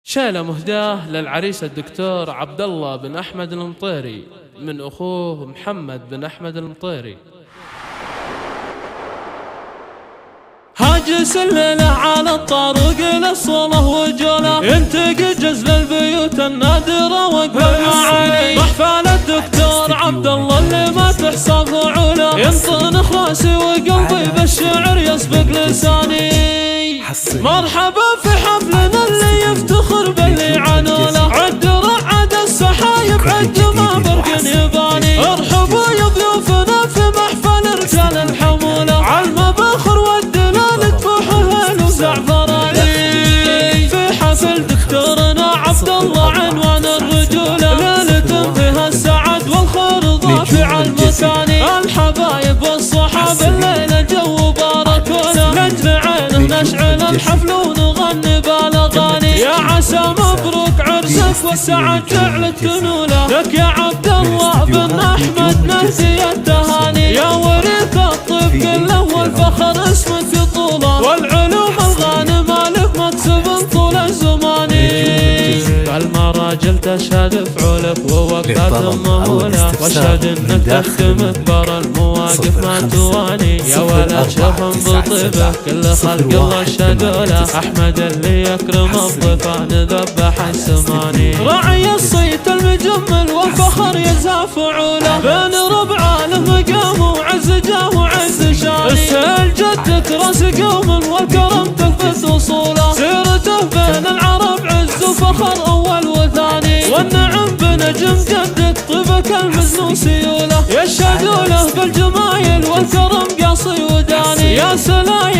شيلة مهداة للعريس الدكتور عبد الله بن أحمد المطيري من أخوه محمد بن أحمد المطيري. هاجس الليلة على الطارق للصلاة وجوله، ينتقي جزل البيوت النادرة والمعاني. محفل الدكتور عبد الله اللي ما تحصى فعوله، ينطنخ راسي وقلبي بالشعر يسبق لساني. مرحبا في حفلنا اللي يفتخر باللي عنوله، عد رعد السحايب عد ما برق يباني. ارحبوا يا ضيوفنا في محفل رجال الحمولة، عالمباخر والدلال تفوح هيل وزعفراني. في حفل دكتورنا عبد الله عنوان الرجولة، ليلة فيها السعد والخير ضافع المكاني. الحبايب والصحاب الليلة جو باركونا، نجل عينه نشعل الحفل ونغني بالاغاني. يا عسى مبروك عرسك والسعد جعل تنوله، لك يا عبد الله بن احمد نهدي التهاني. يا وريث الطب كله والفخر اسمك في طوله، والعلوم الغانمه لك مكسب طول الزمان. المراجل تشهد فعولك ووقفات مهولة، واشهد انك تخدم كبار المواقف ما تواني. يا ولد شفن بطيبه كل خلق الله شهدوله، احمد اللي يكرم الضيفان ذبح السماني. راعي الصيت المجمل والفخر يزهى فعوله، بين ربع المقام وعز جاه وعز شاني. السهل جدك راس قوم والكرم تثبت وصوله، سيرته بين العرب عز وفخر اول وثاني. والنعم بنجم جدك طيبك المزن سيوله، يشهدوا له بالجمايل والكرم قاصي وداني. يا سلام